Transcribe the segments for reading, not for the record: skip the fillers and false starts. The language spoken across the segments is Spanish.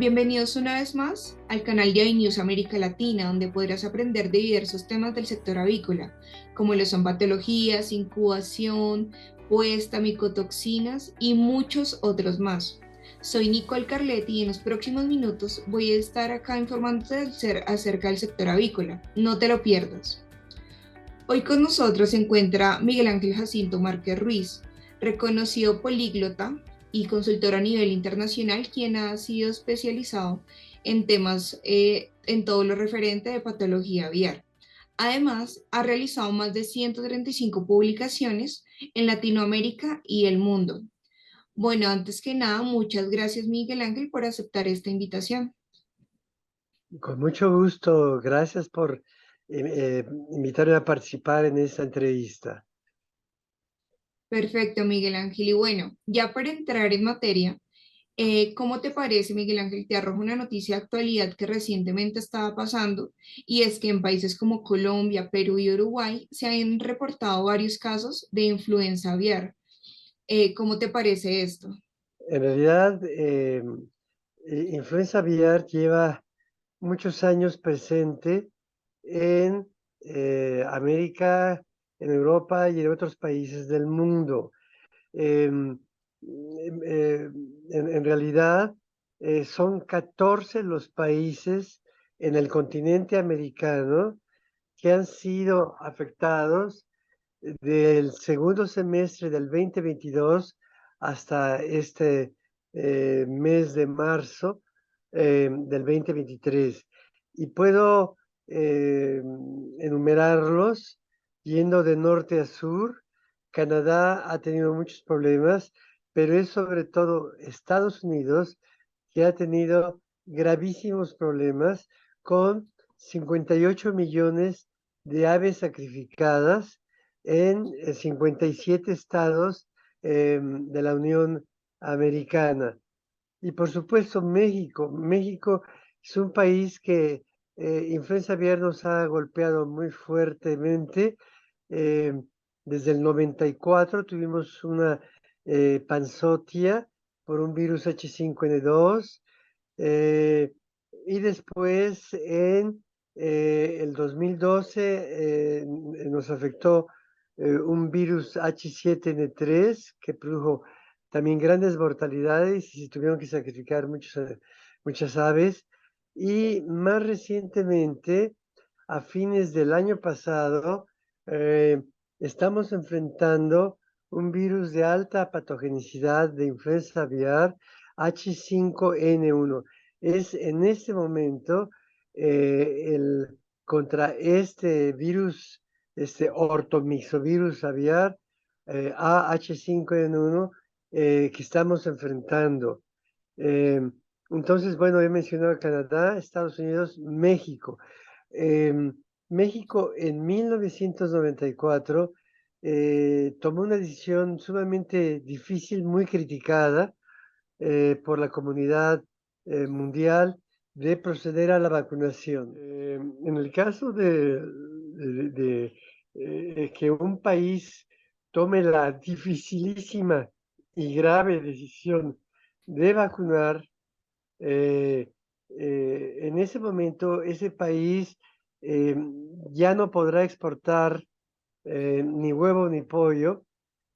Bienvenidos una vez más al canal de Avinews América Latina, donde podrás aprender de diversos temas del sector avícola, como lo son patologías, incubación, puesta, micotoxinas y muchos otros más. Soy Nicole Carletti y en los próximos minutos voy a estar acá informándote acerca del sector avícola. No te lo pierdas. Hoy con nosotros se encuentra Miguel Ángel Jacinto Márquez Ruiz, reconocido políglota y consultor a nivel internacional, quien ha sido especializado en temas en todo lo referente de patología aviar. Además, ha realizado más de 135 publicaciones en Latinoamérica y el mundo. Bueno, antes que nada, muchas gracias Miguel Ángel por aceptar esta invitación. Con mucho gusto, gracias por invitarme a participar en esta entrevista. Perfecto, Miguel Ángel. Y bueno, ya para entrar en materia, ¿cómo te parece, Miguel Ángel? Te arrojo una noticia de actualidad que recientemente estaba pasando y es que en países como Colombia, Perú y Uruguay se han reportado varios casos de influenza aviar. ¿Cómo te parece esto? En realidad, influenza aviar lleva muchos años presente en América, en Europa y en otros países del mundo. Em, en realidad, son 14 los países en el continente americano que han sido afectados del segundo semestre del 2022 hasta este mes de marzo del 2023. Y puedo enumerarlos yendo de norte a sur. Canadá ha tenido muchos problemas, pero es sobre todo Estados Unidos que ha tenido gravísimos problemas con 58 millones de aves sacrificadas en 57 estados de la Unión Americana. Y por supuesto México. México es un país que influenza aviar nos ha golpeado muy fuertemente. Eh, Desde el 94 tuvimos una panzotia por un virus H5N2. eh, y después en el 2012 nos afectó un virus H7N3 que produjo también grandes mortalidades y se tuvieron que sacrificar muchas aves. Y más recientemente, a fines del año pasado, eh, estamos enfrentando un virus de alta patogenicidad de influenza aviar H5N1. Es en este momento contra este virus, este ortomixovirus aviar AH5N1 que estamos enfrentando. Eh, entonces, bueno, he mencionado Canadá, Estados Unidos, México. Em, México en 1994 tomó una decisión sumamente difícil, muy criticada por la comunidad mundial de proceder a la vacunación. En el caso de que un país tome la dificilísima y grave decisión de vacunar, en ese momento ese país eh, ya no podrá exportar ni huevo ni pollo,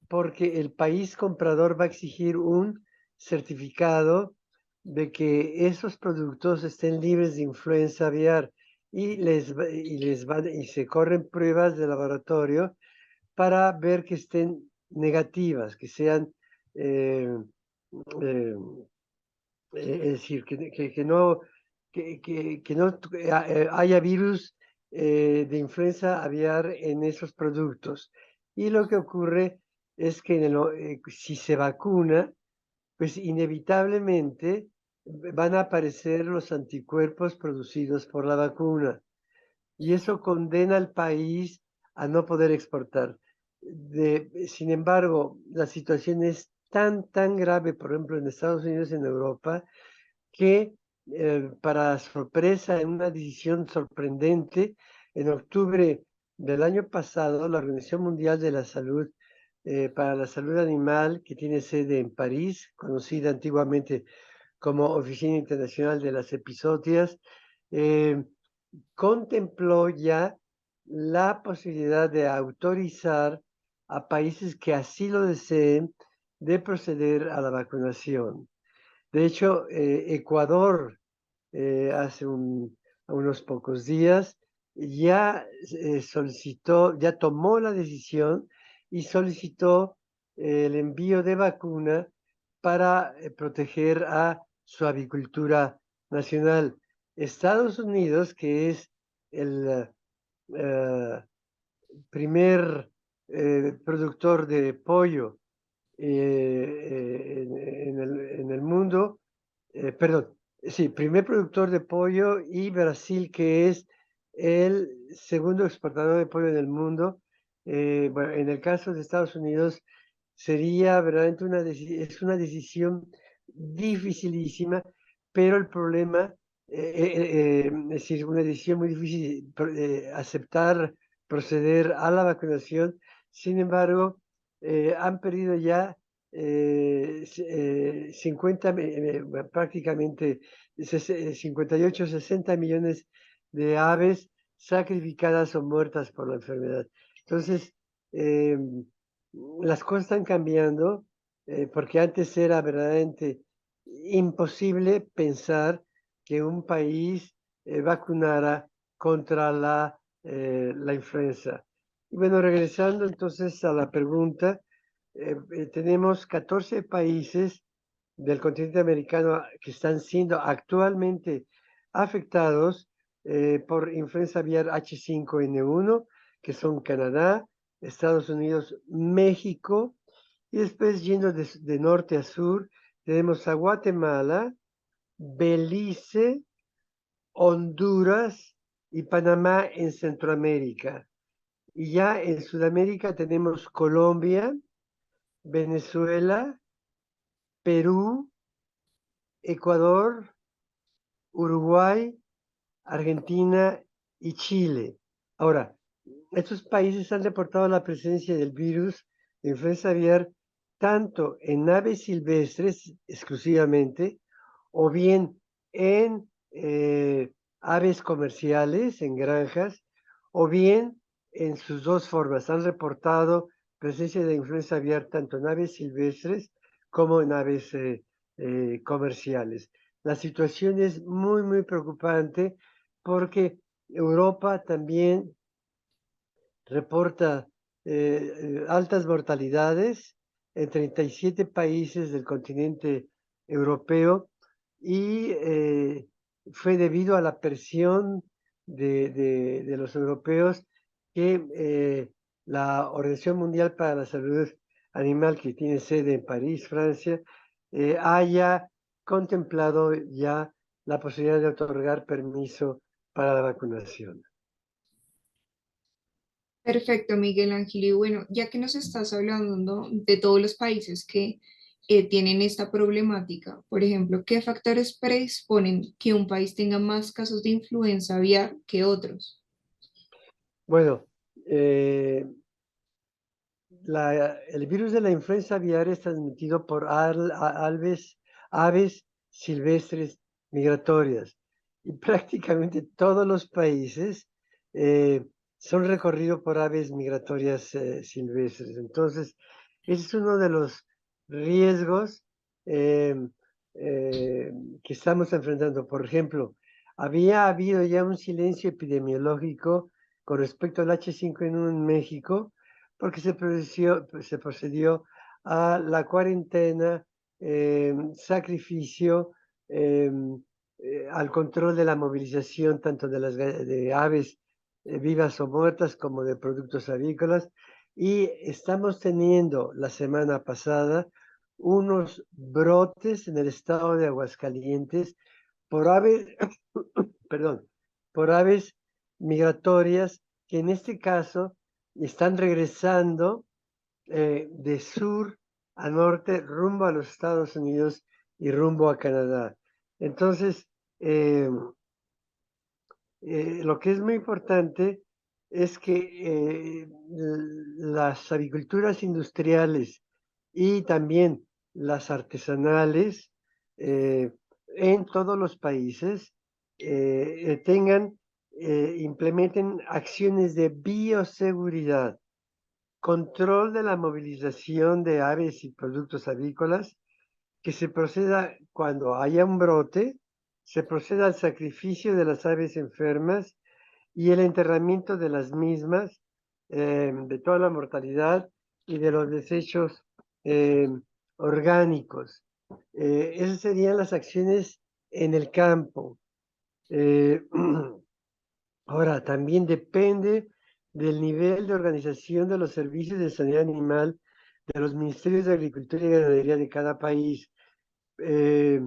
porque el país comprador va a exigir un certificado de que esos productos estén libres de influenza aviar y se corren pruebas de laboratorio para ver que estén negativas, que sean, eh, eh, es decir, que no haya virus de influenza aviar en esos productos. Y lo que ocurre es que si se vacuna, pues inevitablemente van a aparecer los anticuerpos producidos por la vacuna. Y eso condena al país a no poder exportar. Sin embargo, la situación es tan grave, por ejemplo, en Estados Unidos y en Europa, que para sorpresa, en una decisión sorprendente, en octubre del año pasado, la Organización Mundial de la Salud para la Salud Animal, que tiene sede en París, conocida antiguamente como Oficina Internacional de las Episodias, contempló ya la posibilidad de autorizar a países que así lo deseen de proceder a la vacunación. De hecho, Ecuador hace unos pocos días ya solicitó, ya tomó la decisión y solicitó el envío de vacuna para proteger a su avicultura nacional. Estados Unidos, que es el primer productor de pollo en el mundo, perdón, sí, primer productor de pollo, y Brasil, que es el segundo exportador de pollo en el mundo. Bueno, en el caso de Estados Unidos sería verdaderamente es una decisión dificilísima, pero el problema, es decir, una decisión muy difícil aceptar proceder a la vacunación. Sin embargo, han perdido ya 50, prácticamente 58, 60 millones de aves sacrificadas o muertas por la enfermedad. Entonces, las cosas están cambiando, porque antes era verdaderamente imposible pensar que un país vacunara contra la influenza. Y bueno, regresando entonces a la pregunta, tenemos 14 países del continente americano que están siendo actualmente afectados por influenza aviar H5N1, que son Canadá, Estados Unidos, México, y después yendo de norte a sur, tenemos a Guatemala, Belice, Honduras y Panamá en Centroamérica. Y ya en Sudamérica tenemos Colombia, Venezuela, Perú, Ecuador, Uruguay, Argentina y Chile. Ahora, estos países han reportado la presencia del virus de influenza aviar tanto en aves silvestres exclusivamente, o bien en aves comerciales, en granjas, o bien en sus dos formas. Han reportado presencia de influenza aviar tanto en aves silvestres como en aves comerciales. La situación es muy, muy preocupante porque Europa también reporta altas mortalidades en 37 países del continente europeo, y fue debido a la presión de los europeos que la Organización Mundial para la Salud Animal, que tiene sede en París, Francia, haya contemplado ya la posibilidad de otorgar permiso para la vacunación. Perfecto, Miguel Ángel. Y bueno, ya que nos estás hablando de todos los países que tienen esta problemática, por ejemplo, ¿qué factores predisponen que un país tenga más casos de influenza aviar que otros? Bueno, el virus de la influenza aviar es transmitido por aves silvestres migratorias, y prácticamente todos los países son recorridos por aves migratorias silvestres. Entonces, ese es uno de los riesgos eh, eh, que estamos enfrentando. Por ejemplo, había habido ya un silencio epidemiológico con respecto al H5N1 en México, porque se procedió a la cuarentena, sacrificio, al control de la movilización tanto de aves vivas o muertas como de productos avícolas. Y estamos teniendo la semana pasada unos brotes en el estado de Aguascalientes por aves, perdón, por aves migratorias que en este caso están regresando de sur a norte rumbo a los Estados Unidos y rumbo a Canadá. Entonces, lo que es muy importante es que las aviculturas industriales y también las artesanales en todos los países implementen acciones de bioseguridad, control de la movilización de aves y productos avícolas, que se proceda cuando haya un brote, se proceda al sacrificio de las aves enfermas y el enterramiento de las mismas, de toda la mortalidad y de los desechos eh, orgánicos. Esas serían las acciones en el campo. Eh, Ahora, también depende del nivel de organización de los servicios de sanidad animal de los ministerios de Agricultura y Ganadería de cada país. Eh,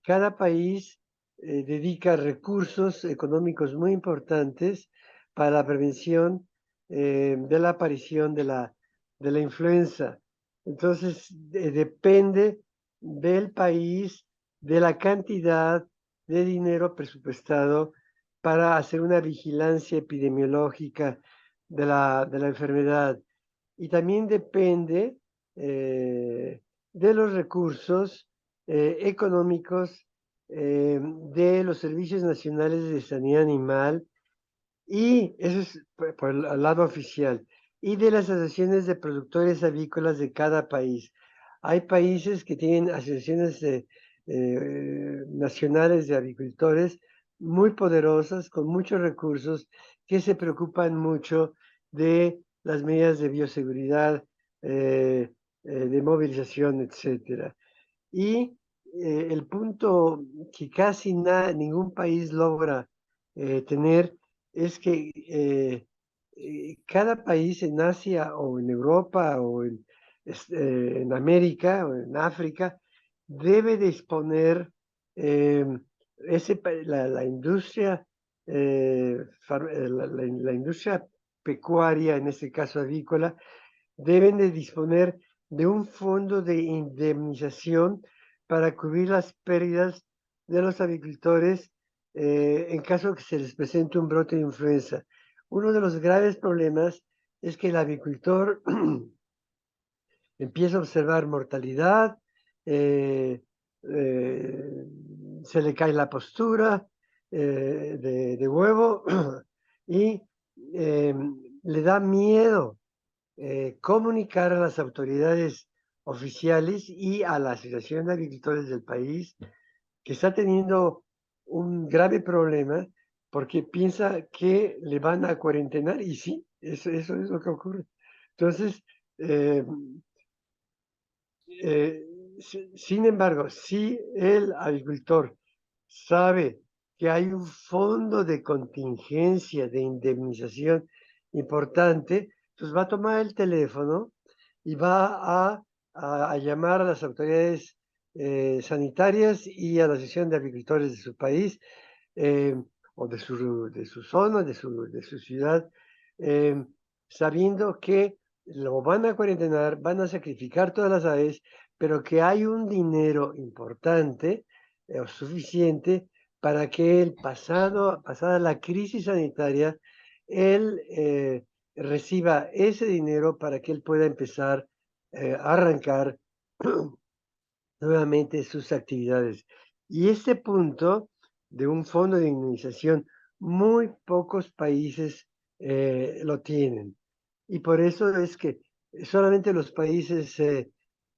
Cada país dedica recursos económicos muy importantes para la prevención de la aparición de la influenza. Entonces, depende del país, de la cantidad de dinero presupuestado para hacer una vigilancia epidemiológica de la enfermedad. Y también depende de los recursos económicos de los servicios nacionales de sanidad animal, y eso es por el lado oficial, y de las asociaciones de productores avícolas de cada país. Hay países que tienen asociaciones nacionales de avicultores muy poderosas, con muchos recursos, que se preocupan mucho de las medidas de bioseguridad, de movilización, etcétera. Y el punto que casi ningún país logra tener es que cada país en Asia o en Europa o en América o en África debe disponer la industria, la industria pecuaria, en este caso avícola, deben de disponer de un fondo de indemnización para cubrir las pérdidas de los avicultores en caso que se les presente un brote de influenza. Uno de los graves problemas es que el avicultor empieza a observar mortalidad, eh, eh, se le cae la postura de huevo y le da miedo comunicar a las autoridades oficiales y a la Asociación de Agricultores del país que está teniendo un grave problema porque piensa que le van a cuarentenar, y sí, eso es lo que ocurre. Entonces, eh, eh, sin embargo, si el agricultor sabe que hay un fondo de contingencia, de indemnización importante, pues va a tomar el teléfono y va a llamar a las autoridades sanitarias y a la Asociación de Agricultores de su país, eh, o de su zona, de su ciudad, eh, sabiendo que lo van a cuarentenar, van a sacrificar todas las aves, pero que hay un dinero importante o suficiente para que pasada la crisis sanitaria, él reciba ese dinero para que él pueda empezar a arrancar nuevamente sus actividades. Y este punto de un fondo de indemnización, muy pocos países lo tienen. Y por eso es que solamente los países,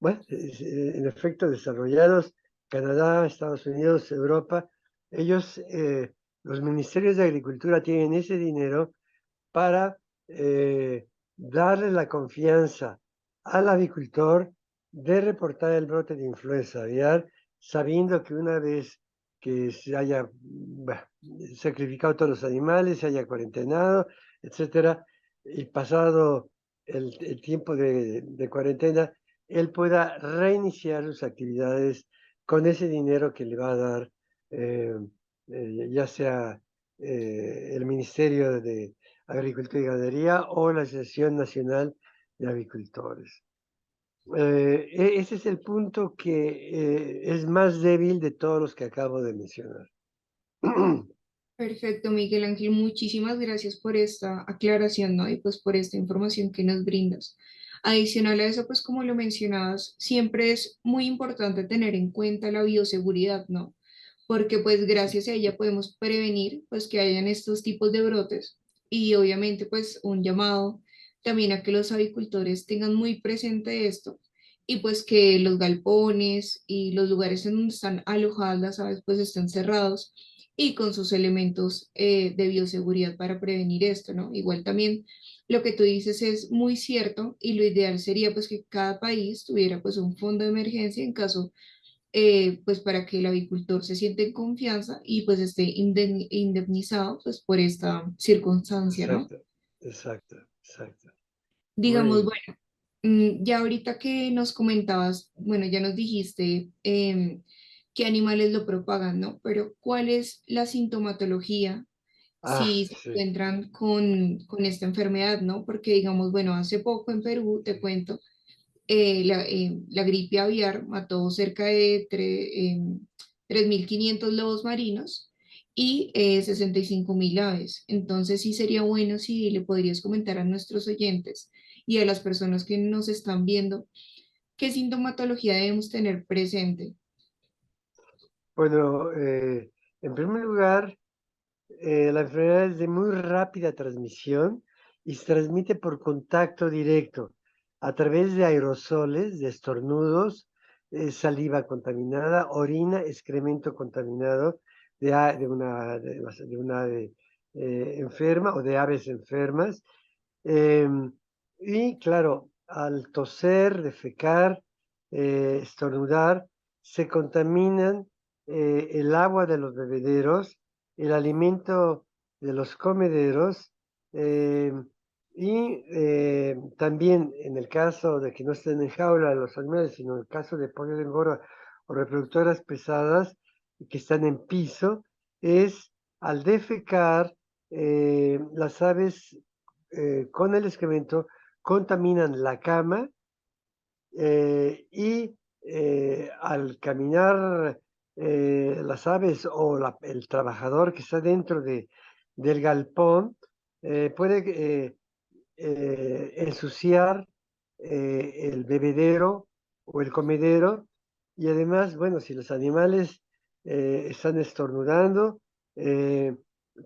bueno, en efecto desarrollados, Canadá, Estados Unidos, Europa, ellos, los ministerios de Agricultura tienen ese dinero para darle la confianza al avicultor de reportar el brote de influenza aviar, sabiendo que una vez que se haya sacrificado todos los animales, se haya cuarentenado, etcétera, y pasado el tiempo de cuarentena, él pueda reiniciar sus actividades con ese dinero que le va a dar, eh, ya sea el Ministerio de Agricultura y Ganadería o la Asociación Nacional de Avicultores. Ese es el punto que es más débil de todos los que acabo de mencionar. Perfecto, Miguel Ángel, muchísimas gracias por esta aclaración, ¿no? Y pues por esta información que nos brindas. Adicional a eso, pues como lo mencionabas, siempre es muy importante tener en cuenta la bioseguridad, ¿no? porque pues gracias a ella podemos prevenir pues que hayan estos tipos de brotes y obviamente pues un llamado también a que los avicultores tengan muy presente esto y pues que los galpones y los lugares en donde están alojadas las aves pues estén cerrados y con sus elementos de bioseguridad para prevenir esto, ¿no? Igual también lo que tú dices es muy cierto y lo ideal sería pues que cada país tuviera pues un fondo de emergencia en caso pues para que el avicultor se siente en confianza y pues esté indemnizado pues por esta circunstancia, ¿no? Exacto, exacto, exacto. Muy Digamos, bien. bueno, ya ahorita que nos comentabas, bueno, ya nos dijiste qué animales lo propagan, ¿no? Pero ¿cuál es la sintomatología Ah, si se sí, encuentran con esta enfermedad, ¿no? Porque digamos, bueno, hace poco en Perú, te cuento, la gripe aviar mató cerca de 3.500 lobos marinos y 65.000 aves. Entonces sí sería bueno si le podrías comentar a nuestros oyentes y a las personas que nos están viendo qué sintomatología debemos tener presente. bueno, en primer lugar, la enfermedad es de muy rápida transmisión y se transmite por contacto directo a través de aerosoles, de estornudos, saliva contaminada, orina, excremento contaminado de una ave enferma o de aves enfermas. Y claro, al toser, defecar, estornudar, se contaminan el agua de los bebederos, el alimento de los comederos, eh, y también en el caso de que no estén en jaula los animales, sino en el caso de pollo de engorda o reproductoras pesadas que están en piso, es al defecar, las aves con el excremento contaminan la cama, y al caminar las aves o el trabajador que está dentro del galpón puede ensuciar el bebedero o el comedero, y además, bueno, si los animales están estornudando, eh,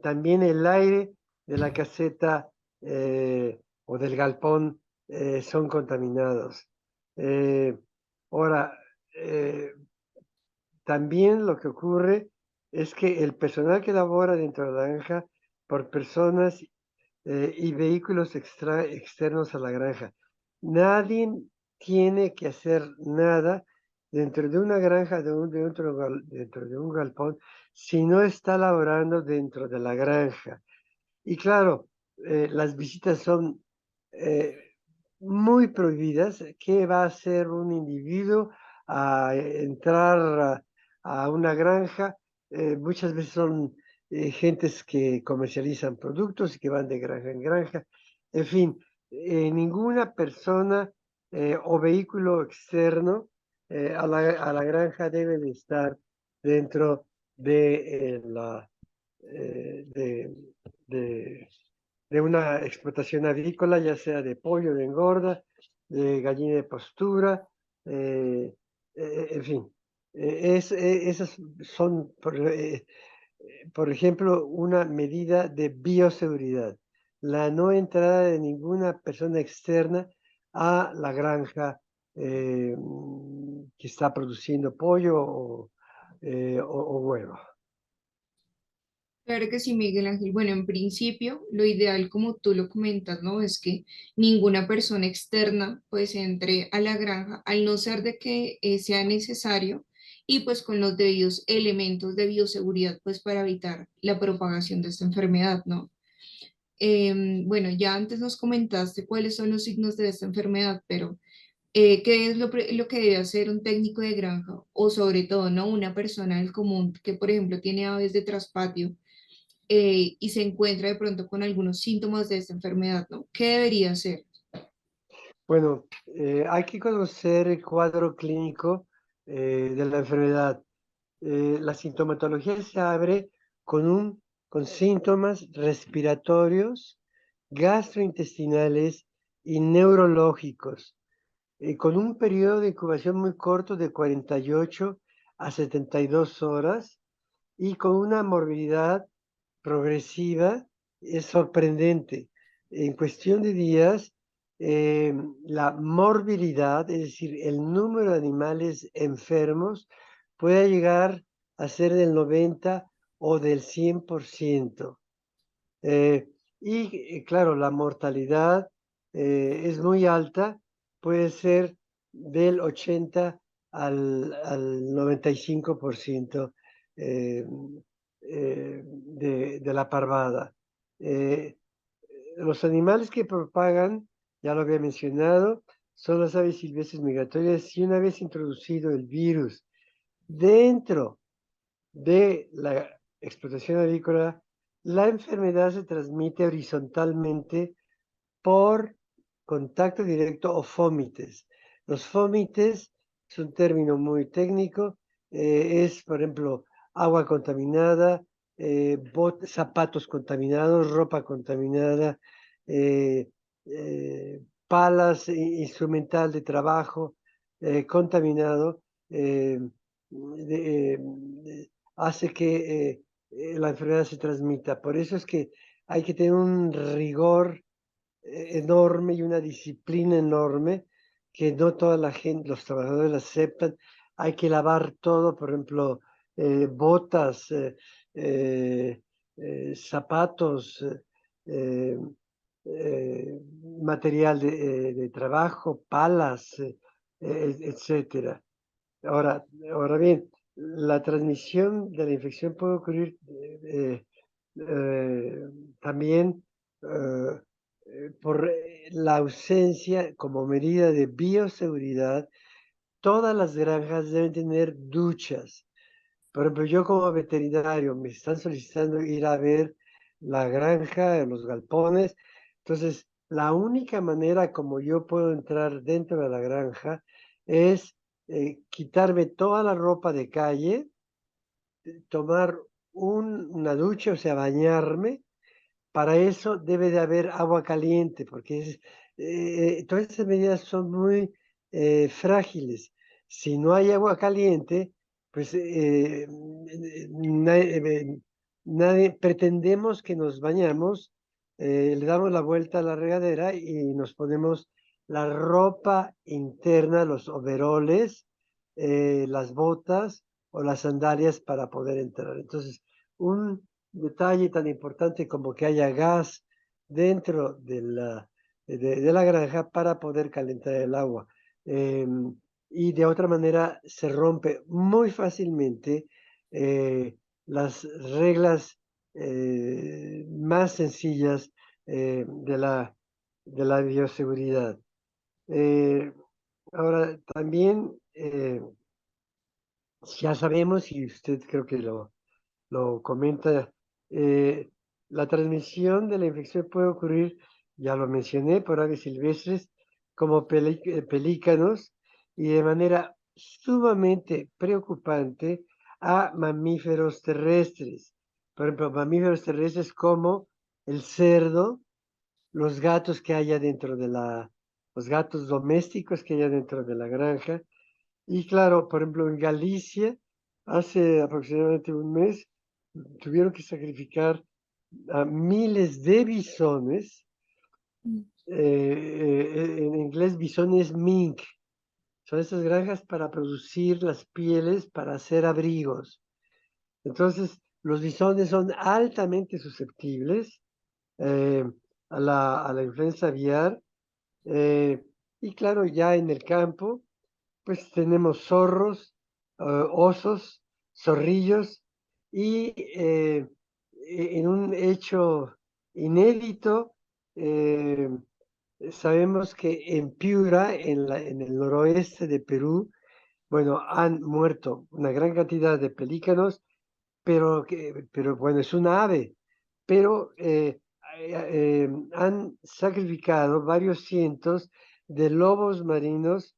también el aire de la caseta o del galpón son contaminados. Eh, ahora, eh, también lo que ocurre es que el personal que labora dentro de la granja por personas y vehículos externos a la granja. Nadie tiene que hacer nada dentro de una granja, dentro de un galpón, si no está laborando dentro de la granja. Y claro, las visitas son eh, muy prohibidas. ¿Qué va a hacer un individuo a entrar a una granja? Muchas veces son gentes que comercializan productos y que van de granja en granja. En fin, ninguna persona o vehículo externo a la granja debe de estar dentro de la de, de, de una explotación avícola, ya sea de pollo de engorda, de gallina de pastura, en fin. Esas son, por ejemplo, una medida de bioseguridad, la no entrada de ninguna persona externa a la granja que está produciendo pollo o huevo. Claro que sí, Miguel Ángel. Bueno, en principio, lo ideal, como tú lo comentas, ¿no? Es que ninguna persona externa pues entre a la granja, al no ser de que sea necesario y pues con los debidos elementos de bioseguridad pues para evitar la propagación de esta enfermedad, ¿no? Bueno, ya antes nos comentaste cuáles son los signos de esta enfermedad, pero ¿qué es lo que debe hacer un técnico de granja o sobre todo, ¿no? Una persona del común que, por ejemplo, tiene aves de traspatio y se encuentra de pronto con algunos síntomas de esta enfermedad, ¿no? ¿Qué debería hacer? Bueno, hay que conocer el cuadro clínico de la enfermedad. La sintomatología se abre con síntomas respiratorios, gastrointestinales y neurológicos, con un periodo de incubación muy corto de 48 a 72 horas, y con una morbilidad progresiva es sorprendente. En cuestión de días, la morbilidad, es decir, el número de animales enfermos, puede llegar a ser del 90 o del 100%. Claro, la mortalidad es muy alta, puede ser del 80 al 95% eh, de la parvada. Eh, los animales que propagan, ya lo había mencionado, son las aves silvestres migratorias, y una vez introducido el virus dentro de la explotación avícola, la enfermedad se transmite horizontalmente por contacto directo o fómites. Los fómites es un término muy técnico, es, por ejemplo, agua contaminada, zapatos contaminados, ropa contaminada, eh, palas, instrumental de trabajo contaminado, hace que la enfermedad se transmita. Por eso es que hay que tener un rigor enorme y una disciplina enorme que no toda la gente, los trabajadores la aceptan. Hay que lavar todo, por ejemplo, botas, zapatos, eh, eh, material de trabajo, palas, etcétera. Ahora bien, la transmisión de la infección puede ocurrir eh, también eh, por la ausencia, como medida de bioseguridad. Todas las granjas deben tener duchas. Por ejemplo, yo como veterinario me están solicitando ir a ver la granja, los galpones. Entonces, la única manera como yo puedo entrar dentro de la granja es quitarme toda la ropa de calle, tomar una ducha, o sea, bañarme. Para eso debe de haber agua caliente, porque todas estas medidas son muy frágiles. Si no hay agua caliente, pues pretendemos que nos bañamos, le damos la vuelta a la regadera y nos ponemos la ropa interna, los overoles, las botas o las sandalias para poder entrar. Entonces, un detalle tan importante como que haya gas dentro de la granja para poder calentar el agua. Y de otra manera se rompe muy fácilmente las reglas más sencillas de la bioseguridad. Eh, Ahora, también ya sabemos, y usted creo que lo comenta, la transmisión de la infección puede ocurrir, ya lo mencioné, por aves silvestres como pelícanos, y de manera sumamente preocupante a mamíferos terrestres. Por ejemplo, mamíferos terrestres como el cerdo, los gatos que haya dentro los gatos domésticos que haya dentro de la granja. Y claro, por ejemplo, en Galicia, hace aproximadamente un mes, tuvieron que sacrificar a miles de bisones. Mm. En inglés, bisones mink. Son estas granjas para producir las pieles para hacer abrigos. Entonces, los bisones son altamente susceptibles eh, a la influenza aviar. eh, y claro, ya en el campo, pues tenemos zorros, osos, zorrillos y en un hecho inédito, eh, sabemos que en Piura, en el noroeste de Perú, bueno, han muerto una gran cantidad de pelícanos, pero bueno, es una ave, pero han sacrificado varios cientos de lobos marinos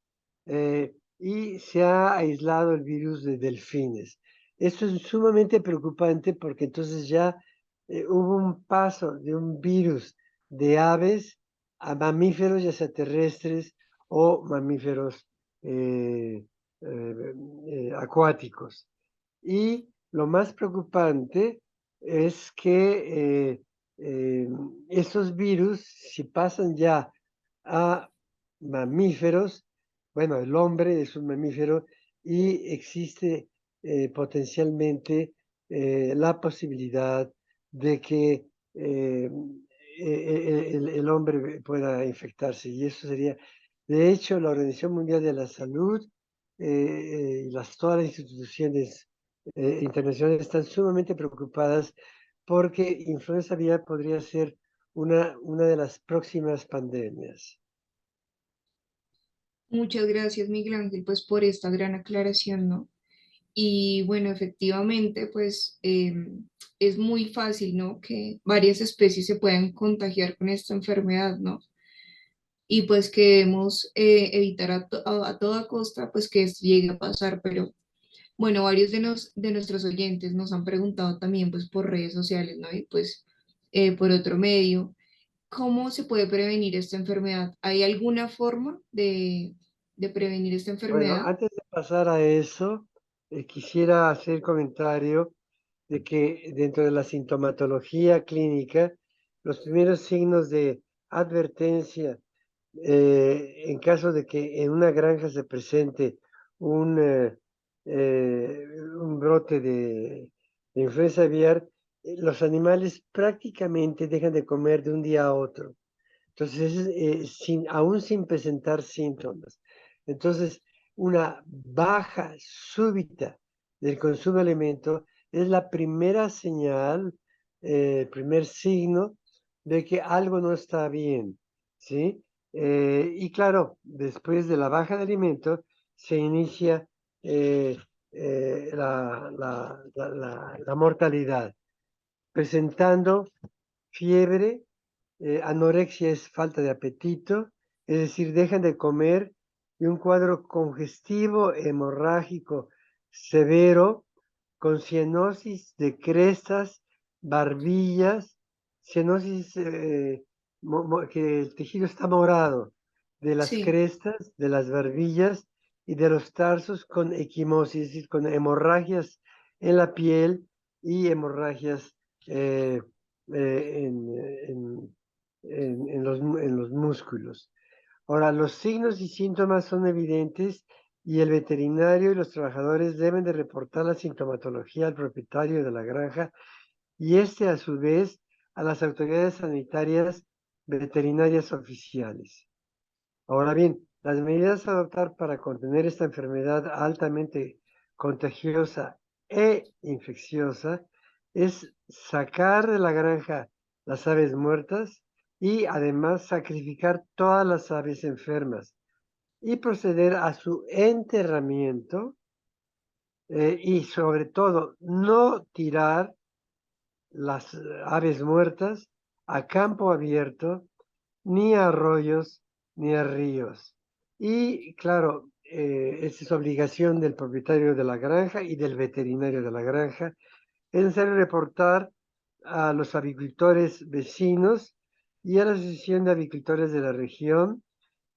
y se ha aislado el virus de delfines. Esto es sumamente preocupante porque entonces ya hubo un paso de un virus de aves a mamíferos, ya sea terrestres o mamíferos eh, acuáticos. Y lo más preocupante es que estos virus, si pasan ya a mamíferos, bueno, el hombre es un mamífero y existe potencialmente la posibilidad de que el hombre pueda infectarse y eso sería, de hecho, la Organización Mundial de la Salud y todas las instituciones internacionales están sumamente preocupadas porque influenza aviar podría ser una de las próximas pandemias. Muchas gracias, Miguel Ángel, pues por esta gran aclaración, ¿no? Y bueno, efectivamente, pues es muy fácil, ¿no? Que varias especies se puedan contagiar con esta enfermedad, ¿no? Y pues que debemos evitar a toda costa, pues que esto llegue a pasar, pero bueno, varios de nuestros oyentes nos han preguntado también, pues por redes sociales, ¿no? Y pues por otro medio, ¿cómo se puede prevenir esta enfermedad? ¿Hay alguna forma de prevenir esta Bueno, enfermedad? antes de pasar a eso, quisiera hacer comentario de que dentro de la sintomatología clínica, los primeros signos de advertencia en caso de que en una granja se presente un, eh, un brote de influenza aviar, los animales prácticamente dejan de comer de un día a otro. Entonces, aún sin presentar síntomas. Entonces, una baja súbita del consumo de alimento es la primera señal, el primer signo de que algo no está bien, ¿sí? Y claro, después de la baja de alimento se inicia la mortalidad, presentando fiebre, anorexia es falta de apetito, es decir, dejan de comer y un cuadro congestivo hemorrágico severo con cianosis de crestas, barbillas, cianosis que el tejido está morado de las Sí, crestas, de las barbillas y de los tarsos con equimosis, es decir, con hemorragias en la piel y hemorragias eh, en los músculos. Ahora, los signos y síntomas son evidentes y el veterinario y los trabajadores deben de reportar la sintomatología al propietario de la granja y este a su vez a las autoridades sanitarias veterinarias oficiales. Ahora bien, las medidas a adoptar para contener esta enfermedad altamente contagiosa e infecciosa es sacar de la granja las aves muertas y además sacrificar todas las aves enfermas y proceder a su enterramiento y sobre todo no tirar las aves muertas a campo abierto, ni a arroyos, ni a ríos. Y claro, esa es obligación del propietario de la granja y del veterinario de la granja. Es necesario reportar a los avicultores vecinos y a la Asociación de Avicultores de la región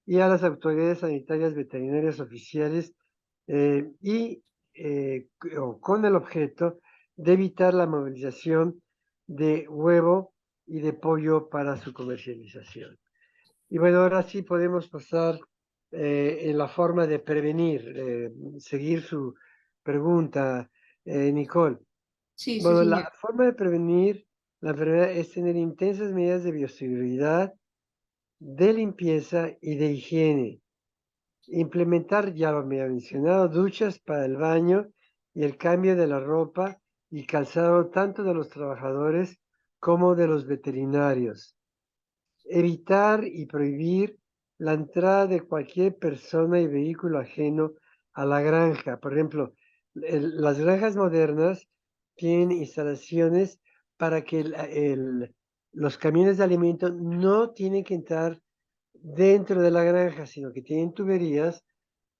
y a las autoridades sanitarias veterinarias oficiales y con el objeto de evitar la movilización de huevo y de pollo para su comercialización. Y bueno, ahora sí podemos pasar en la forma de prevenir, seguir su pregunta, Nicole. sí, sí, Bueno, señor. la forma de prevenir la enfermedad es tener intensas medidas de bioseguridad, de limpieza y de higiene. Implementar, ya lo había mencionado, duchas para el baño y el cambio de la ropa y calzado tanto de los trabajadores como de los veterinarios. Evitar y prohibir la entrada de cualquier persona y vehículo ajeno a la granja. Por ejemplo, las granjas modernas tienen instalaciones para que los camiones de alimento no tienen que entrar dentro de la granja, sino que tienen tuberías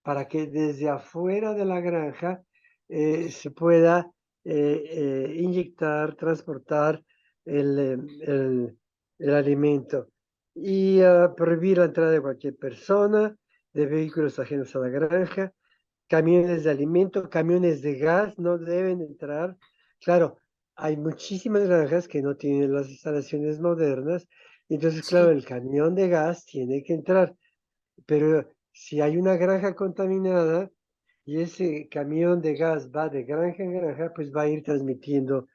para que desde afuera de la granja se pueda inyectar, transportar el, eh, el- el alimento y prohibir la entrada de cualquier persona, de vehículos ajenos a la granja camiones de alimento, camiones de gas no deben entrar. Claro, hay muchísimas granjas que no tienen las instalaciones modernas, y entonces, claro, Sí, el camión de gas tiene que entrar. Pero si hay una granja contaminada y ese camión de gas va de granja en granja, pues va a ir transmitiendo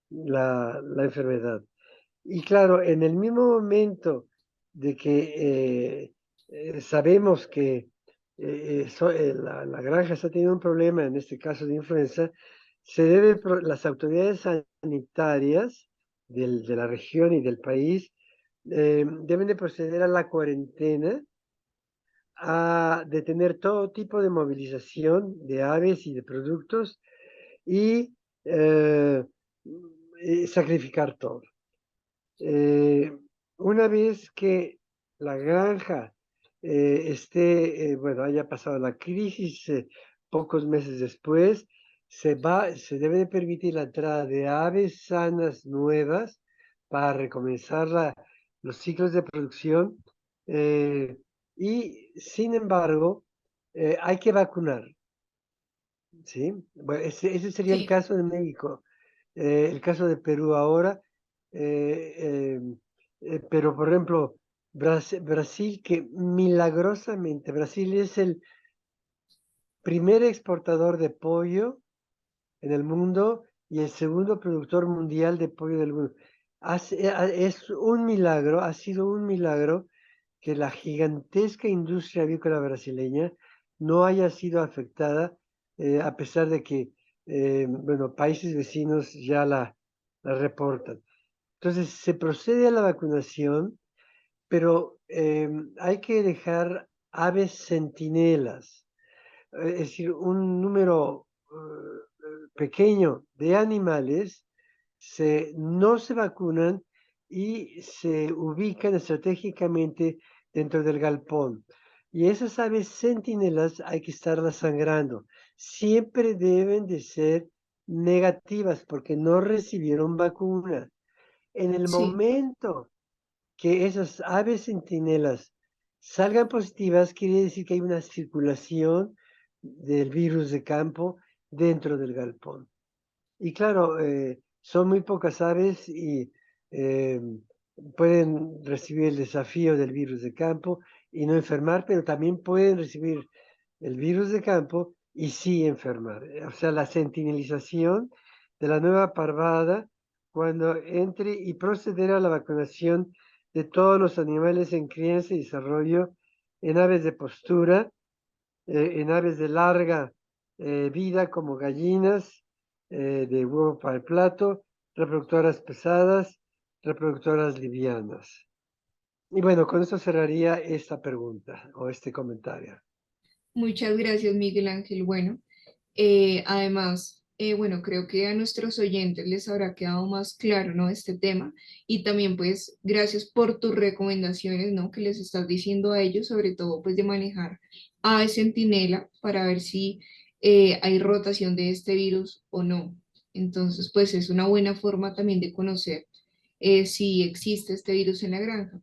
la enfermedad. Y claro, en el mismo momento de que sabemos que la granja está teniendo un problema, en este caso de influenza, las autoridades sanitarias de la región y del país deben de proceder a la cuarentena, a detener todo tipo de movilización de aves y de productos y eh, sacrificar todo. Eh, una vez que la granja bueno, haya pasado la crisis, pocos meses después, se debe de permitir la entrada de aves sanas nuevas para recomenzar los ciclos de producción. eh, y sin embargo, hay que vacunar, ¿sí? Bueno, ese sería el sí, caso de México. El caso de Perú ahora, eh, pero por ejemplo, Brasil, que milagrosamente, Brasil es el primer exportador de pollo en el mundo y el segundo productor mundial de pollo del mundo. Es un milagro, ha sido un milagro que la gigantesca industria avícola brasileña no haya sido afectada, a pesar de que, bueno, países vecinos ya la reportan. Entonces, se procede a la vacunación, pero hay que dejar aves centinelas, es decir, un número pequeño de animales no se vacunan y se ubican estratégicamente dentro del galpón. Y esas aves centinelas hay que estarlas sangrando. Siempre deben de ser negativas porque no recibieron vacuna. En el sí. momento que esas aves centinelas salgan positivas, quiere decir que hay una circulación del virus de campo dentro del galpón. Y claro, son muy pocas aves y eh, pueden recibir el desafío del virus de campo y no enfermar, pero también pueden recibir el virus de campo y sí enfermar. O sea, la sentinelización de la nueva parvada cuando entre y proceder a la vacunación de todos los animales en crianza y desarrollo, en aves de postura, en aves de larga vida como gallinas, de huevo para el plato, reproductoras pesadas, reproductoras livianas. Y bueno, con eso cerraría esta pregunta o este comentario. Muchas gracias, Miguel Ángel. Bueno, además, bueno, creo que a nuestros oyentes les habrá quedado más claro, ¿no? Este tema. Y también, pues, gracias por tus recomendaciones, ¿no? Que les estás diciendo a ellos, sobre todo, pues, de manejar a centinela para ver si hay rotación de este virus o no. Entonces, pues, es una buena forma también de conocer si existe este virus en la granja.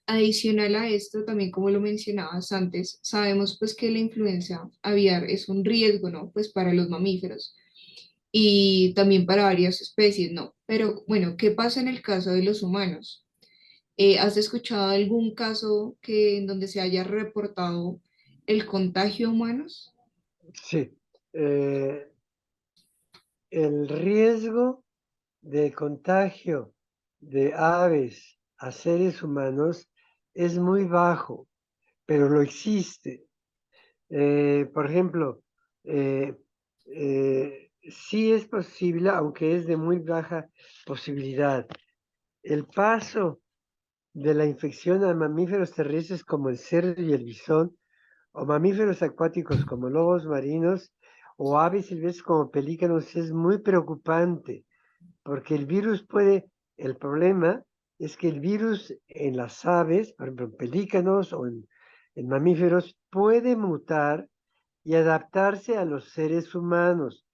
Adicional a esto, también como lo mencionabas antes, sabemos pues que la influenza aviar es un riesgo, ¿no? Pues para los mamíferos y también para varias especies, ¿no? Pero bueno, ¿qué pasa en el caso de los humanos? ¿Has escuchado algún caso que en donde se haya reportado el contagio a humanos? Sí, eh, el riesgo de contagio de aves a seres humanos es muy bajo, pero lo existe. Por ejemplo, sí es posible, aunque es de muy baja posibilidad, el paso de la infección a mamíferos terrestres como el cerdo y el bisón, o mamíferos acuáticos como lobos marinos, o aves silvestres como pelícanos es muy preocupante, porque el problema es que el virus en las aves, por ejemplo, en pelícanos o en mamíferos, puede mutar y adaptarse a los seres humanos,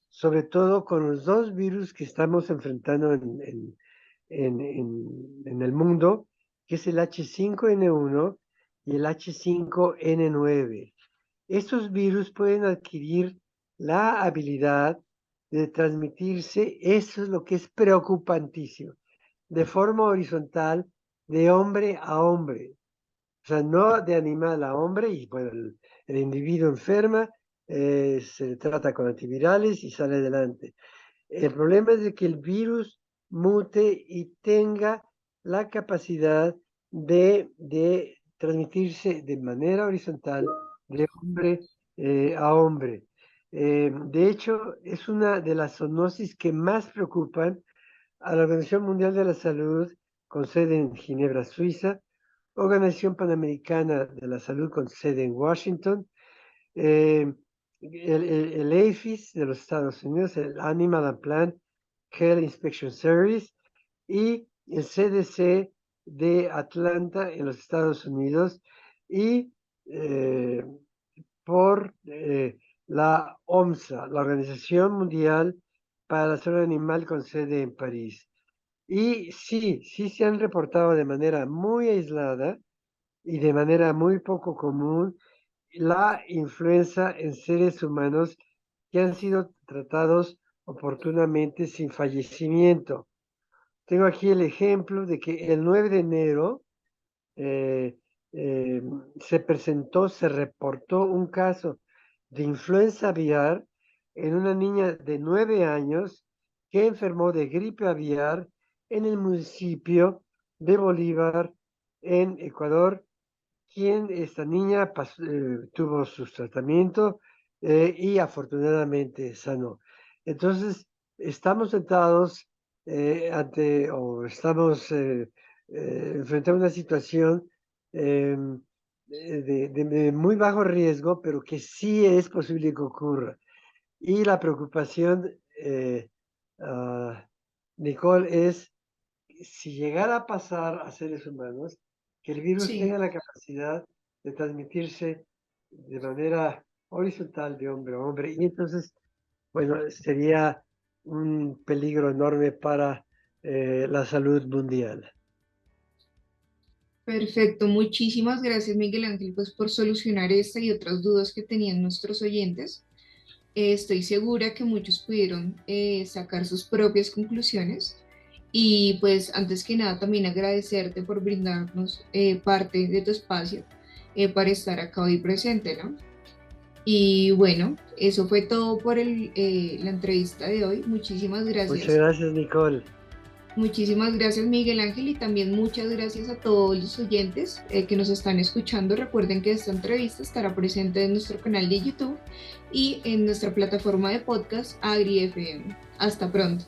sobre todo con los dos virus que estamos enfrentando en el mundo, que es el H5N1 y el H5N9. estos virus pueden adquirir la habilidad de transmitirse, eso es lo que es preocupantísimo, de forma horizontal, de hombre a hombre. O sea, no de animal a hombre, y bueno, el individuo enferma, se trata con antivirales y sale adelante. El problema es de que el virus mute y tenga la capacidad de transmitirse de manera horizontal, de hombre a hombre. De hecho, es una de las zoonosis que más preocupan a la Organización Mundial de la Salud, con sede en Ginebra, Suiza, Organización Panamericana de la Salud, con sede en Washington, eh, el APHIS de los Estados Unidos, el Animal and Plant Health Inspection Service, y el CDC de Atlanta en los Estados Unidos, y por la OMSA, la Organización Mundial para la Salud Animal, con sede en París. Y sí, sí se han reportado de manera muy aislada y de manera muy poco común la influenza en seres humanos que han sido tratados oportunamente sin fallecimiento. Tengo aquí el ejemplo de que el 9 de enero eh, eh, se reportó un caso de influenza aviar en una niña de 9 años que enfermó de gripe aviar en el municipio de Bolívar, en Ecuador, quien esta niña tuvo su tratamiento y afortunadamente sanó. Entonces, estamos sentados o estamos frente a una situación em, de muy bajo riesgo, pero que sí es posible que ocurra. Y la preocupación, ah, Nicole, es si llegara a pasar a seres humanos, que el virus Sí. tenga la capacidad de transmitirse de manera horizontal de hombre a hombre. Y entonces, bueno, sería un peligro enorme para la salud mundial. Perfecto, muchísimas gracias Miguel Ángel pues por solucionar esta y otras dudas que tenían nuestros oyentes. Estoy segura que muchos pudieron sacar sus propias conclusiones y pues antes que nada también agradecerte por brindarnos parte de tu espacio para estar acá hoy presente, ¿no? Y bueno, eso fue todo por la entrevista de hoy. Muchísimas Muchas gracias. gracias, Nicole. Muchísimas gracias Miguel Ángel y también muchas gracias a todos los oyentes que nos están escuchando. Recuerden que esta entrevista estará presente en nuestro canal de YouTube y en nuestra plataforma de podcast AgriFM. Hasta pronto.